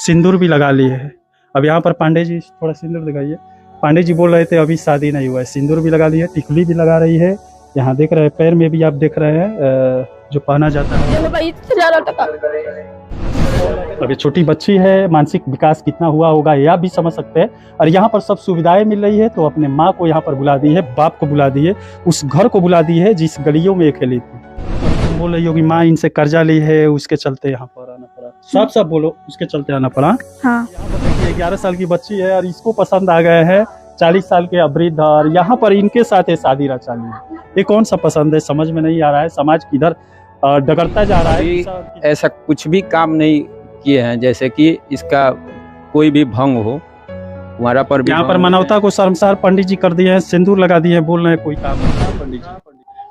सिंदूर भी लगा लिए है। अब यहाँ पर पांडे जी थोड़ा सिंदूर दिखाइए। पांडे जी बोल रहे थे अभी शादी नहीं हुआ है, सिंदूर भी लगा ली है, टिकली भी लगा रही है। यहाँ देख रहे हैं पैर में भी आप देख रहे हैं जो पहना जाता है। अभी छोटी बच्ची है, मानसिक विकास कितना हुआ होगा ये आप भी समझ सकते हैं। और यहाँ पर सब सुविधाएं मिल रही है, तो अपने माँ को यहाँ पर बुला दी है, बाप को बुला दी है, उस घर को बुला दी है जिस गलियों में ये खेली थी। बोल रही होगी माँ इनसे कर्जा ली है, उसके चलते यहाँ पर आना पड़ा। साफ साफ बोलो, उसके चलते आना पड़ा। हाँ। 11 साल की बच्ची है और इसको पसंद आ गए हैं 40 साल के वृद्ध, और यहाँ पर इनके साथ ये शादी रचा ली है। ये कौन सा पसंद है, समझ में नहीं आ रहा है। समाज किधर डगरता जा रहा है। ऐसा कुछ भी काम नहीं किए हैं जैसे कि इसका कोई भी भंग हो हमारा पर। यहाँ पर मानवता को शर्मसार पंडित जी कर दिए हैं, सिंदूर लगा दिए हैं, बोल रहे हैं कोई काम नहीं। पंडित जी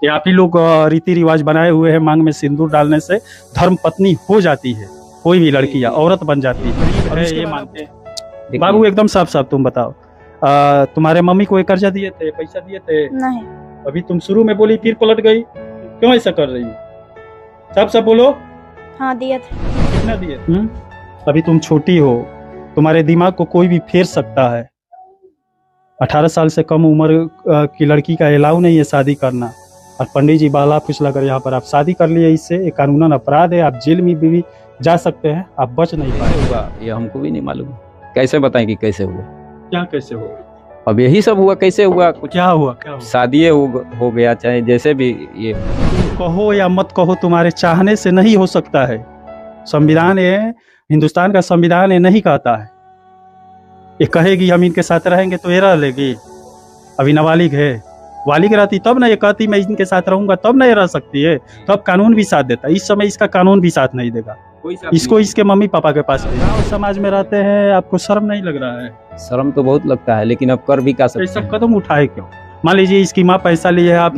ये आप ही लोग रीति रिवाज बनाए हुए हैं, मांग में सिंदूर डालने से धर्म पत्नी हो जाती है, कोई भी लड़की या औरत बन जाती है, ये मानते हैं। बाबू एकदम साफ साफ तुम बताओ, तुम्हारे मम्मी को कर्जा दिए थे, पैसा दिए थे? नहीं। अभी तुम शुरू में बोली फिर पलट गई, क्यों ऐसा कर रही हो? साफ साफ बोलो। हाँ दिए थे। कितना दिए? अभी तुम छोटी हो, तुम्हारे दिमाग को कोई भी फेर सकता है। 18 साल से कम उम्र की लड़की का अलाउ नहीं है शादी करना, और पंडित जी बाला फुसला कर यहाँ पर आप शादी कर लिए, इससे एक कानूनन अपराध है, आप जेल में भी जा सकते हैं, आप बच नहीं पाए। होगा ये हमको भी नहीं मालूम, कैसे बताएं कि कैसे हुआ? क्या कैसे हुआ? अब यही सब हुआ, कैसे हुआ? कुछ क्या हुआ? क्या हुआ? शादी हो गया, चाहे जैसे भी ये कहो या मत कहो, तुम्हारे चाहने से नहीं हो सकता है। संविधान ये, हिंदुस्तान का संविधान ये नहीं कहता है। ये कहेगी हम इनके साथ रहेंगे तो ये रह लेगी। अभी नाबालिग है, वालिग रहती तब ना ये कहती मैं इनके साथ रहूंगा, तब ना ये रह सकती है। तब कानून भी साथ देता, इस समय इसका कानून भी साथ नहीं देगा। इसको इसके मम्मी पापा के पास समाज में रहते हैं, आपको शर्म नहीं लग रहा है? शर्म तो बहुत लगता है, लेकिन अब कर भी क्या सकते हैं। सब कदम उठाए क्यों? मान लीजिए इसकी माँ पैसा लिए है, आप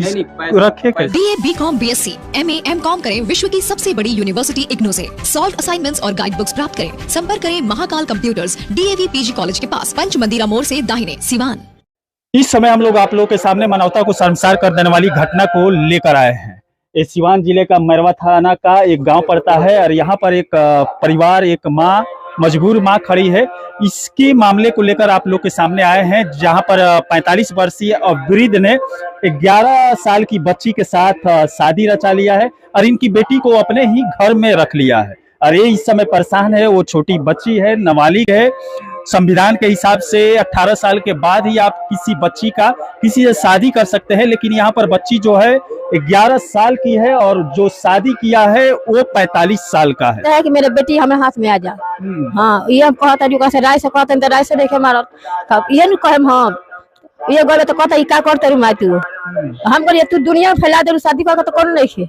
रखे कैसे? BA, BCom, BSc, MA, MCom करें विश्व की सबसे बड़ी यूनिवर्सिटी इग्नू से। सॉल्व असाइनमेंट्स और गाइड बुक्स प्राप्त करें। संपर्क करें Mahakal computers, DAV PG college के पास, पंच मंदिरा मोड़ से दाहिने, सिवान। इस समय हम लोग आप लोगों के सामने मानवता को शर्मसार कर देने वाली घटना को लेकर आए हैं। ये सिवान जिले का मैरवा थाना का एक गांव पड़ता है, और यहाँ पर एक परिवार, एक माँ, मजबूर माँ खड़ी है। इसके मामले को लेकर आप लोग के सामने आए हैं, जहां पर 45 वर्षीय वृद्ध ने 11 साल की बच्ची के साथ शादी रचा लिया है, और इनकी बेटी को अपने ही घर में रख लिया है। और ये इस समय परेशान है, वो छोटी बच्ची है, नाबालिग है। संविधान के हिसाब से 18 साल के बाद ही आप किसी से शादी कर सकते हैं, लेकिन यहाँ पर बच्ची जो है 11 साल की है, और जो शादी किया है वो 45 साल का है। कि मेरे बेटी हमारे हाथ में आ जा। हाँ, ये हम कहता जो कैसे राय से कहते हैं, राय से देखे मारो ये न कहे हम ये गले तो कहता का करते रू माय तू हम करिए तू दुनिया में फैला दे शादी करके तो कौन नहीं खे।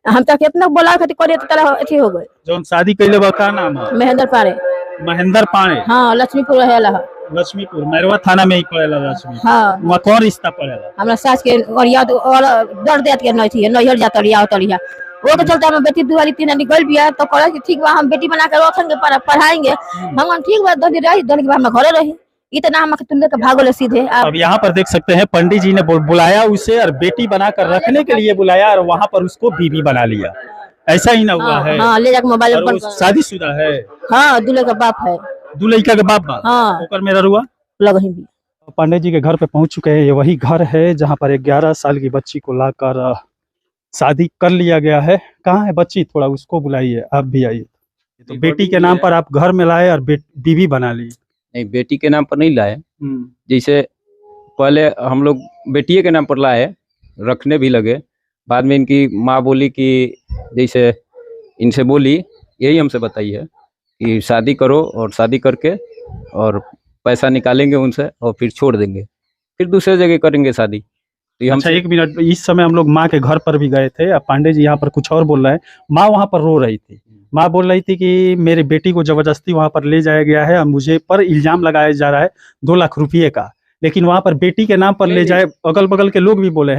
हम तो कितना बोला खातिर करिए तो तेरा अथी हो गए। जो शादी कैले बा का नाम है? महेंद्र पारे। महेंद्र पारे? हाँ, लक्ष्मीपुर रहेला। लक्ष्मीपुर मैरवा थाना में ही पड़ेला लक्ष्मी। हाँ, वहाँ कौन रिश्ता पड़ेला? हमरा सास के और याद और दर्द देत के नहीं थी, नैहर जात लिया तलिया वो के चलते हम बेटी दुआरी तीन निकल बिया तो कहला कि ठीक बा हम बेटी बना कर रखेंगे, पढ़ाएंगे। हम ठीक बा दो दिन रही, दो दिन के बाद हम घरे रही। इतना हम तुम लेकर भागो सीधे। अब यहाँ पर देख सकते हैं पंडित जी ने बुलाया उसे, और बेटी बनाकर रखने के लिए बुलाया, और वहाँ पर उसको बीवी बना लिया। ऐसा ही ना हुआ है? हाँ, ले जाकर मोबाइल पर। शादीशुदा है? हाँ, दूल्हे का बाप है। दूल्हे का बाप बा? हाँ, ओकर मेरा रुआ लगही भी। पंडित जी के घर पे पहुंच चुके हैं। ये वही घर है जहाँ पर 11 साल की बच्ची को लाकर शादी कर लिया गया है। कहाँ है बच्ची? थोड़ा उसको बुलाइए, आप भी आइए। तो बेटी के नाम पर आप घर में लाए और बीवी बना ली? नहीं, बेटी के नाम पर नहीं लाए। जैसे पहले हम लोग बेटिए के नाम पर लाए, रखने भी लगे। बाद में इनकी माँ बोली कि जैसे इनसे बोली, यही हमसे बताई है कि शादी करो, और शादी करके और पैसा निकालेंगे उनसे और फिर छोड़ देंगे, फिर दूसरे जगह करेंगे शादी। तो अच्छा, एक मिनट, इस समय हम लोग माँ के घर पर भी गए थे। अब पांडे जी यहाँ पर कुछ और बोल रहे हैं। माँ वहाँ पर रो रही थी। माँ बोल रही थी कि मेरी बेटी को जबरदस्ती वहाँ पर ले जाया गया है, और मुझे पर इल्जाम लगाया जा रहा है 2 लाख रुपये का। लेकिन वहाँ पर बेटी के नाम पर ले जाए, अगल बगल के लोग भी बोले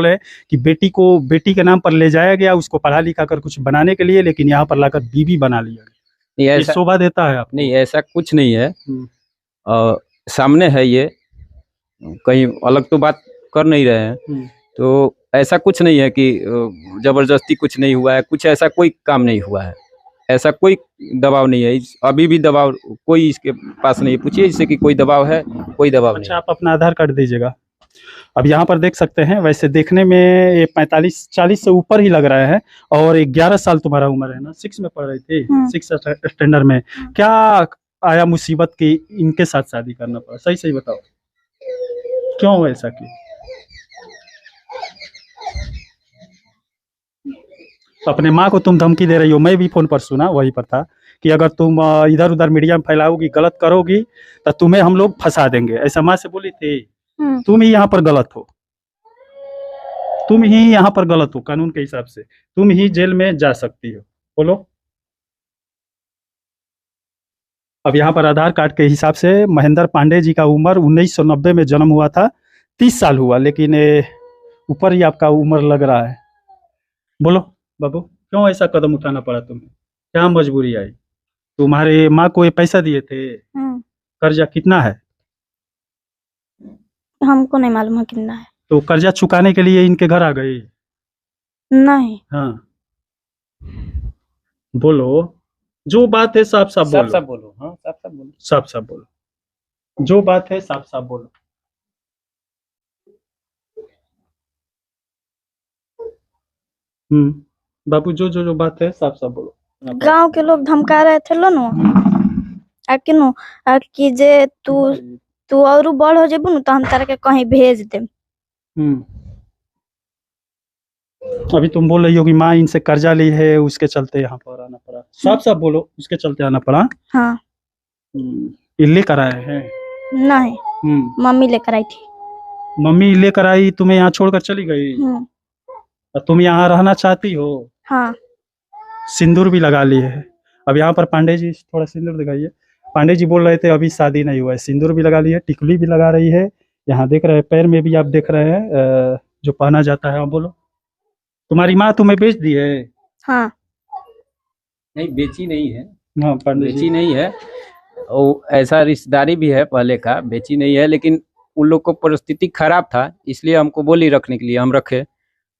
हैं कि बेटी को बेटी के नाम पर ले जाया गया, उसको पढ़ा लिखा कर कुछ बनाने के लिए, लेकिन यहाँ पर लाकर बीवी बना लिया गया। ये शोभा देता है आपको? नहीं, ऐसा कुछ नहीं है। सामने है, ये कहीं अलग तो बात कर नहीं रहे हैं। तो ऐसा कुछ नहीं है कि जबरदस्ती कुछ नहीं हुआ है, कुछ ऐसा कोई काम नहीं हुआ है। ऐसा कोई दबाव नहीं है। अभी भी दबाव कोई इसके पास नहीं है। पूछिए इससे कि कोई दबाव है, कोई दबाव नहीं अच्छा, आप अपना आधार कार्ड दीजिएगा। अब यहाँ पर देख सकते हैं, वैसे देखने में ये 45-40 से ऊपर ही लग रहा है। और 11 साल तुम्हारा उम्र है ना, 6 में पढ़ रही थी, 6 स्टैंडर्ड में। क्या आया मुसीबत की इनके साथ शादी करना पड़ा? सही सही बताओ, क्यों ऐसा की? अपने माँ को तुम धमकी दे रही हो, मैं भी फोन पर सुना, वही पर था कि अगर तुम इधर उधर मीडिया में फैलाओगी, गलत करोगी, तो तुम्हें हम लोग फंसा देंगे, ऐसा माँ से बोली थी। तुम ही यहाँ पर गलत हो, तुम ही यहाँ पर गलत हो, कानून के हिसाब से तुम ही जेल में जा सकती हो। बोलो। अब यहाँ पर आधार कार्ड के हिसाब से महेंद्र पांडे जी का उम्र 1990 में जन्म हुआ था, 30 साल हुआ, लेकिन ऊपर ही आपका उम्र लग रहा है। बोलो बाबू, क्यों ऐसा कदम उठाना पड़ा तुम्हें? क्या मजबूरी आई? तुम्हारे माँ को ये पैसा दिए थे? कर्जा कितना है? हमको नहीं मालूम है कितना है। तो कर्जा चुकाने के लिए इनके घर आ गई? नहीं। हाँ, बोलो, जो बात है साफ साफ बोलो। साफ बोलो। हाँ, साफ बोलो। साफ साफ बोलो, जो बात है साफ साफ बोलो। बाबू, जो बात है साफ साफ बोलो। गांव के लोग धमका रहे थे लो नो किनो कि जे तू और बड़ हो जेबू न तो हम तारा के कहीं भेज देम। अभी तुम बोल रही हो कि माँ इनसे कर्जा ली है, उसके चलते यहाँ पर आना पड़ा। साफ साफ बोलो, उसके चलते आना पड़ा। हाँ। ये लेकर आए हैं? नहीं, मम्मी लेकर आई थी। मम्मी लेकर आई, तुम्हें यहाँ छोड़कर चली गई? और तुम यहाँ रहना चाहती हो? हाँ। सिंदूर भी लगा ली है। अब यहाँ पर पांडे जी थोड़ा सिंदूर दिखाइए। पांडे जी बोल रहे थे अभी शादी नहीं हुआ है, सिंदूर भी लगा ली है, टिकुली भी लगा रही है। यहाँ देख रहे हैं, पैर में भी आप देख रहे हैं जो पहना जाता है। बोलो, तुम्हारी माँ तुम्हें बेच दी है? हाँ। नहीं, बेची नहीं है। हाँ, बेची नहीं है। और ऐसा रिश्तेदारी भी है पहले का, बेची नहीं है, लेकिन उन लोग को परिस्थिति खराब था, इसलिए हमको बोली रखने के लिए, हम रखे।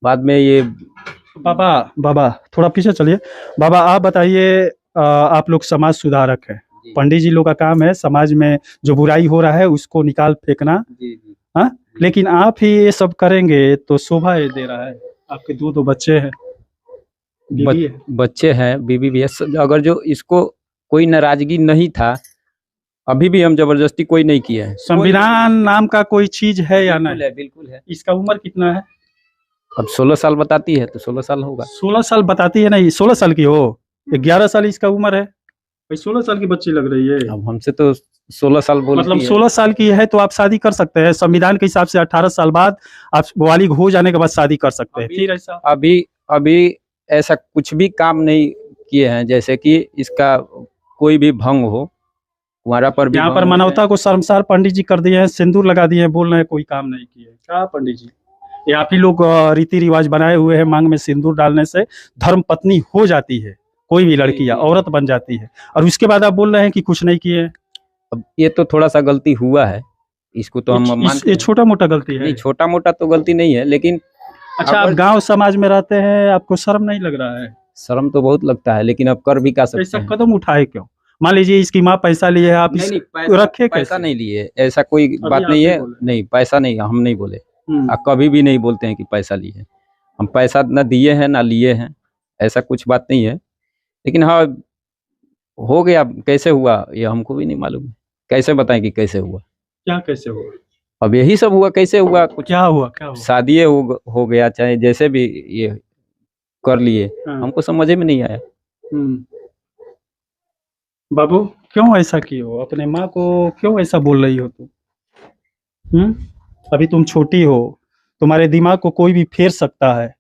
बाद में ये बाबा थोड़ा पीछे चलिए। बाबा, आप बताइए, आप लोग समाज सुधारक है, पंडित जी लोग का काम है समाज में जो बुराई हो रहा है उसको निकाल फेंकना। हाँ, लेकिन आप ही ये सब करेंगे तो शोभा दे रहा है। आपके दो बच्चे हैं, बीवी है। बच्चे हैं, बीवी भी है। अगर जो इसको कोई नाराजगी नहीं था, अभी भी हम जबरदस्ती कोई नहीं किया है। संविधान नाम का कोई चीज है या नहीं? बिल्कुल है। इसका उम्र कितना है? अब 16 साल बताती है तो 16 साल होगा। 16 साल बताती है? नहीं, 16 साल की हो, 11 साल इसका उम्र है भाई, 16 साल की बच्ची लग रही है। अब हमसे तो 16 साल बोलती मतलब है। 16 साल की है तो आप शादी कर सकते हैं। संविधान के हिसाब से 18 साल बाद आप बालिग हो जाने के बाद शादी कर सकते हैं। फिर ऐसा अभी ऐसा कुछ भी काम नहीं किए हैं, जैसे कि इसका कोई भी भंग हो, कुंवारा पर भी। यहाँ पर मानवता को शर्मसार पंडित जी कर दिए हैं, सिंदूर लगा दिए हैं, बोल रहे हैं कोई काम नहीं किए। क्या पंडित जी, ये आप ही लोग रीति रिवाज बनाए हुए हैं, मांग में सिंदूर डालने से धर्म पत्नी हो जाती है, कोई भी लड़की या औरत बन जाती है, और उसके बाद आप बोल रहे हैं कि कुछ नहीं किए। अब ये तो थोड़ा सा गलती हुआ है, इसको तो हम मानते हैं। ये छोटा मोटा गलती है? नहीं, छोटा मोटा तो गलती नहीं है, लेकिन अच्छा, आप गांव समाज में रहते हैं, आपको शर्म नहीं लग रहा है? शर्म तो बहुत लगता है, लेकिन अब कर भी क्या सकते ऐसा हैं। कदम उठाए क्यों? मान लीजिए इसकी माँ पैसा लिए है, आप नहीं, रखे पैसा नहीं लिए, ऐसा कोई बात नहीं है। नहीं, पैसा नहीं, हम नहीं बोले, कभी भी नहीं बोलते हैं कि पैसा लिए। हम पैसा ना दिए हैं ना लिए हैं, ऐसा कुछ बात नहीं है। लेकिन हाँ, हो गया, कैसे हुआ ये हमको भी नहीं मालूम है। कैसे बताएं कि कैसे हुआ? क्या कैसे हुआ? अब यही सब हुआ, कैसे हुआ? कुछ क्या हुआ? शादी हो गया, चाहे जैसे भी ये कर लिए, हमको समझ में नहीं आया। बाबू, क्यों ऐसा किए हो? अपने माँ को क्यों ऐसा बोल रही हो तुम? अभी तुम छोटी हो, तुम्हारे दिमाग को कोई भी फेर सकता है।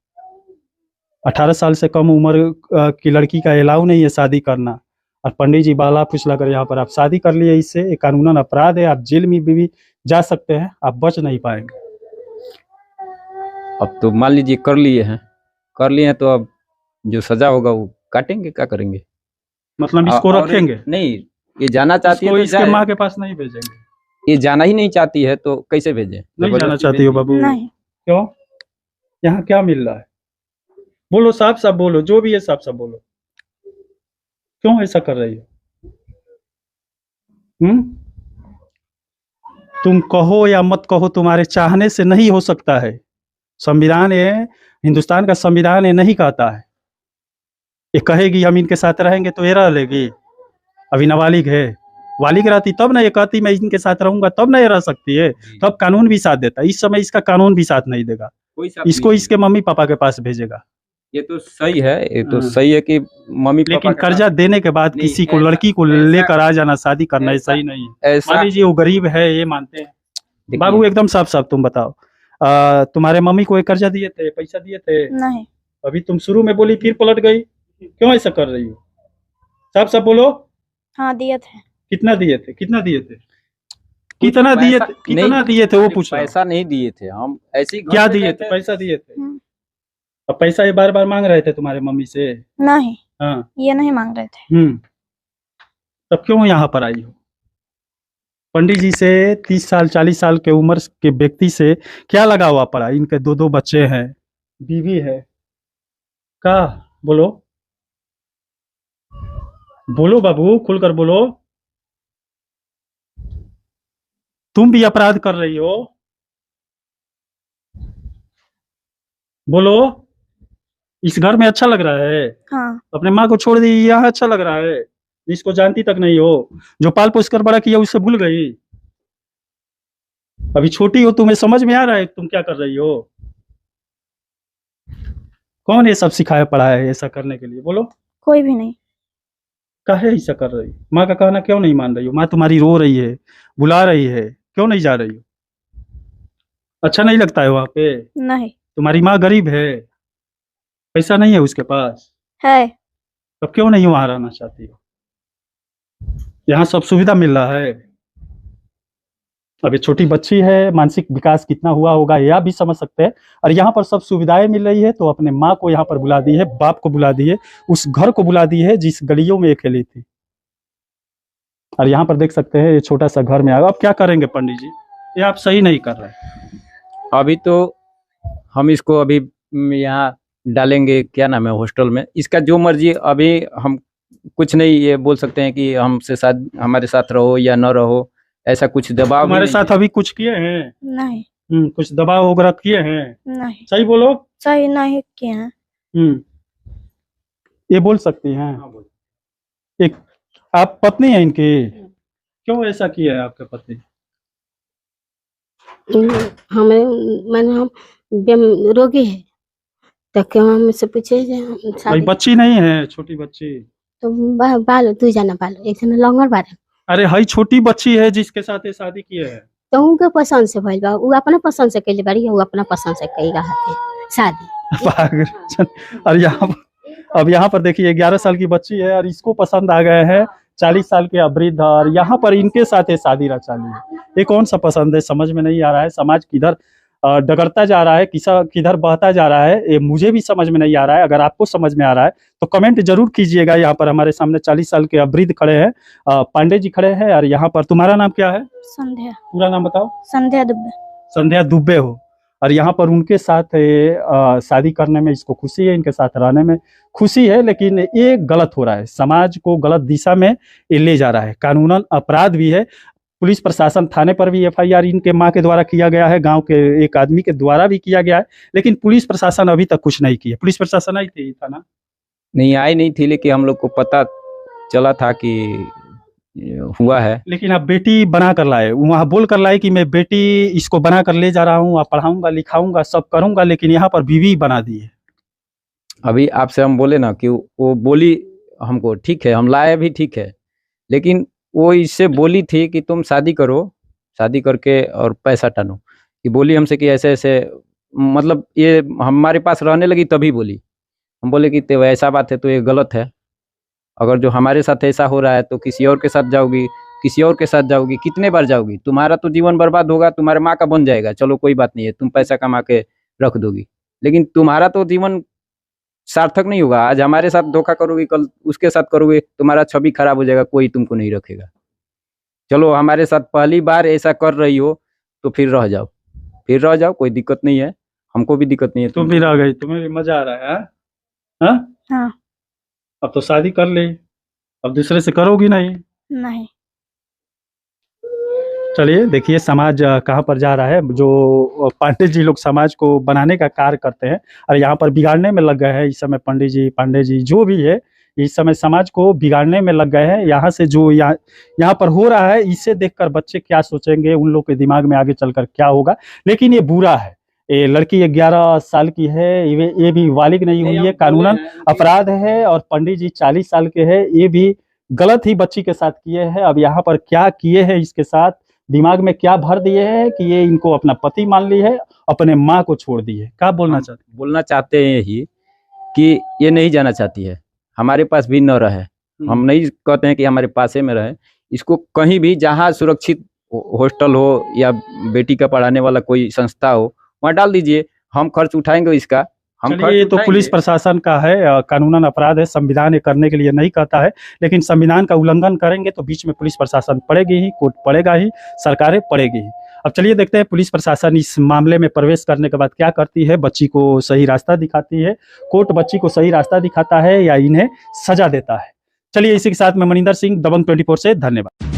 18 साल से कम उम्र की लड़की का अलाउ नहीं है शादी करना, और पंडित जी बाला फुसला कर यहाँ पर आप शादी कर लिए, इससे एक कानूनन अपराध है। आप जेल में भी जा सकते हैं, आप बच नहीं पाएंगे। अब तो मान लीजिए कर लिए हैं तो अब जो सजा होगा वो काटेंगे, क्या करेंगे? मतलब इसको रखेंगे? नहीं, ये जाना चाहती है तो इसके माँ के पास नहीं भेजेंगे। ये जाना ही नहीं चाहती है तो कैसे भेजे? नहीं जाना चाहती हो बाबू? नहीं। क्यों? यहाँ क्या मिल रहा है? बोलो, साफ साफ बोलो, जो भी है साफ साफ बोलो। क्यों ऐसा कर रही हो? तुम कहो या मत कहो, तुम्हारे चाहने से नहीं हो सकता है। संविधान ये, हिंदुस्तान का संविधान ये नहीं कहता है। ये कहेगी हम इनके साथ रहेंगे तो ये रह लेगी। अभी नाबालिग है, बालिग रहती तब ना ये कहती मैं इनके साथ रहूंगा, तब ना ये रह सकती है। तब कानून भी साथ देता। इस समय इसका कानून भी साथ नहीं देगा, कोई साथ इसको नहीं इसके मम्मी पापा के पास भेजेगा। ये तो सही है, ये तो हाँ। सही है कि मम्मी पापा लेकिन के कर्जा देने के बाद नहीं, किसी को, ऐसा- लड़की को ऐसा- लेकर आ जाना, शादी करना, ये ऐसा- सही नहीं है। साथ ऐसा मान लीजिए वो गरीब है, ये मानते हैं। देखिए, बाबू एकदम साफ साफ तुम बताओ, तुम्हारे मम्मी को एक कर्जा दिए थे, पैसा दिए थे? नहीं। अभी तुम शुरू में बोली फिर पलट गई, क्यों ऐसा कर रही हो? साफ साफ बोलो। हाँ दिए थे। कितना दिए थे? कितना दिए थे? कुछ कितना दिए पैसा थे? कितना नहीं, दिए थे वो पूछ रहा हूं। पैसा नहीं दिए थे हम, ऐसे ही घर क्या पे दिए गए थे? पैसा दिए थे? हम्म। अब पैसा ये बार बार मांग रहे थे तुम्हारे मम्मी से? नहीं, हाँ। ये नहीं मांग रहे थे। तब क्यों यहाँ पर आई हो? पंडित जी से 30 साल 40 साल के उम्र के व्यक्ति से क्या लगा हुआ पड़ा? इनके दो दो बच्चे हैं, बीवी है। का बोलो, बोलो बाबू, खुलकर बोलो। तुम भी अपराध कर रही हो, बोलो। इस घर में अच्छा लग रहा है? हाँ। अपने माँ को छोड़ दी, यहाँ अच्छा लग रहा है? जिसको जानती तक नहीं हो, जो पाल पोस कर बड़ा किया उससे भूल गई? अभी छोटी हो, तुम्हें समझ में आ रहा है तुम क्या कर रही हो? कौन ये सब सिखाया पढ़ा है ऐसा करने के लिए? बोलो। कोई भी नहीं। काहे ऐसा कर रही हो? माँ का कहना क्यों नहीं मान रही हो? माँ तुम्हारी रो रही है, बुला रही है, क्यों नहीं जा रही हो? अच्छा नहीं लगता है वहां पे? नहीं तुम्हारी माँ गरीब है, पैसा नहीं है उसके पास, है। तब क्यों नहीं वहां रहना चाहती हो? यहाँ सब सुविधा मिल रहा है। अब ये छोटी बच्ची है, मानसिक विकास कितना हुआ होगा ये आप भी समझ सकते हैं। और यहाँ पर सब सुविधाएं मिल रही है, तो अपने माँ को यहाँ पर बुला दी है, बाप को बुला दी है, उस घर को बुला दी है जिस गलियों में ये खेली थी। और यहाँ पर देख सकते हैं ये छोटा सा घर में आ गया। अब क्या करेंगे पंडित जी? ये आप सही नहीं कर रहे। अभी तो हम इसको अभी यहाँ डालेंगे, क्या नाम है, हॉस्टल में। इसका जो मर्जी, अभी हम कुछ नहीं ये बोल सकते हैं कि हमसे साथ, हमारे साथ रहो या न रहो, ऐसा कुछ दबाव भी तुम्हारे नहीं साथ अभी कुछ किए हैं? नहीं। कुछ दबाव वगैरह किए हैं? नहीं, सही बोलो। सही नहीं किए हैं। ये बोल सकती हैं? एक आप पत्नी है इनकी? क्यों ऐसा किया है आपके पति? हमें मैंने हम रोगी है तो क्यों हमसे पूछे जे हम भाई शादी बच्ची नहीं है, छोटी बच्ची? तो बालो दू जना बालो, एक जना लंगर बारे अरे हई छोटी बच्ची है जिसके साथ ये शादी किए है। तो उनके पसंद से भइल बा, उ अपना पसंद से कैले बारी, उ अपना पसंद से कई रहते शादी। पागल। और अब यहाँ पर देखिए 11 साल की बच्ची है और इसको पसंद आ गए हैं 40 साल के वृद्ध, और यहाँ पर इनके साथ ये शादी रचा ली है। ये कौन सा पसंद है? समझ में नहीं आ रहा है। समाज किधर डगरता जा रहा है, किधर बहता जा रहा है, ये मुझे भी समझ में नहीं आ रहा है। अगर आपको समझ में आ रहा है तो कमेंट जरूर कीजिएगा। यहाँ पर हमारे सामने 40 साल के वृद्ध खड़े हैं, पांडे जी खड़े हैं। और यहाँ पर तुम्हारा नाम क्या है? संध्या। पूरा नाम बताओ। संध्या दुबे। संध्या दुबे हो। और यहाँ पर उनके साथ शादी करने में इसको खुशी है, इनके साथ रहने में खुशी है, लेकिन ये गलत हो रहा है, समाज को गलत दिशा में ये ले जा रहा है। कानूनन अपराध भी है। पुलिस प्रशासन, थाने पर भी एफआईआर इनके माँ के द्वारा किया गया है, गांव के एक आदमी के द्वारा भी किया गया है, लेकिन पुलिस प्रशासन अभी तक कुछ नहीं किया। पुलिस प्रशासन आई थी थाना? नहीं आई नहीं थी, लेकिन हम लोग को पता चला था कि हुआ है। लेकिन आप बेटी बना कर लाए, वहाँ बोल कर लाए कि मैं बेटी इसको बना कर ले जा रहा हूँ, पढ़ाऊंगा लिखाऊंगा सब करूंगा, लेकिन यहाँ पर बीवी बना दी है। अभी आपसे हम बोले ना कि वो बोली हमको, ठीक है हम लाए भी, ठीक है, लेकिन वो इससे बोली थी कि तुम शादी करो, शादी करके और पैसा टानो। ये बोली हमसे कि ऐसे ऐसे, मतलब ये हमारे पास रहने लगी तभी बोली। हम बोले कि तो ऐसा बात है तो ये गलत है। अगर जो हमारे साथ ऐसा हो रहा है तो किसी और के साथ जाओगी, किसी और के साथ जाओगी, कितने बार जाओगी? तुम्हारा तो जीवन बर्बाद होगा, तुम्हारे माँ का बन जाएगा, चलो कोई बात नहीं है, तुम पैसा कमा के रख दोगी, लेकिन तुम्हारा तो जीवन सार्थक नहीं होगा। आज हमारे साथ धोखा करोगे, कल उसके साथ करोगे, तुम्हारा छवि खराब हो जाएगा, कोई तुमको नहीं रखेगा। चलो हमारे साथ पहली बार ऐसा कर रही हो तो फिर रह जाओ, फिर रह जाओ, कोई दिक्कत नहीं है, हमको भी दिक्कत नहीं है। तुम भी रह गई, तुम्हें भी मजा आ रहा है? हाँ? हाँ। अब तो शादी कर ली, अब दूसरे से करोगी नहीं। नहीं। चलिए देखिए समाज कहाँ पर जा रहा है। जो पांडे जी लोग समाज को बनाने का कार्य करते हैं और यहाँ पर बिगाड़ने में लग गए हैं। इस समय पंडित जी पांडे जी जो भी है इस समय समाज को बिगाड़ने में लग गए हैं। यहाँ से जो यहाँ पर हो रहा है इसे देखकर बच्चे क्या सोचेंगे, उन लोग के दिमाग में आगे चलकर क्या होगा। लेकिन ये बुरा है। ये लड़की 11 साल की है, ये भी बालिग नहीं हुई है, कानूनन अपराध है। और पंडित जी 40 साल के हैं, ये भी गलत ही बच्ची के साथ किए हैं। अब यहाँ पर क्या किए हैं, इसके साथ दिमाग में क्या भर दिए हैं कि ये इनको अपना पति मान ली है, अपने माँ को छोड़ दी है। क्या बोलना चाहते हैं? बोलना चाहते हैं यही कि ये नहीं जाना चाहती है, हमारे पास भी न रहे। हम नहीं कहते हैं कि हमारे पास में रहे, इसको कहीं भी जहाँ सुरक्षित हॉस्टल हो या बेटी का पढ़ाने वाला कोई संस्था हो वहाँ डाल दीजिए, हम खर्च उठाएंगे इसका। हम चलिए ये तो पुलिस प्रशासन का है, कानूनन अपराध है। संविधान ये करने के लिए नहीं कहता है, लेकिन संविधान का उल्लंघन करेंगे तो बीच में पुलिस प्रशासन पड़ेगी ही, कोर्ट पड़ेगा ही, सरकारें पड़ेगी ही। अब चलिए देखते हैं पुलिस प्रशासन इस मामले में प्रवेश करने के बाद क्या करती है, बच्ची को सही रास्ता दिखाती है, कोर्ट बच्ची को सही रास्ता दिखाता है या इन्हें सजा देता है। चलिए इसी के साथ मैं मनिंदर सिंह, दबंग 24 से धन्यवाद।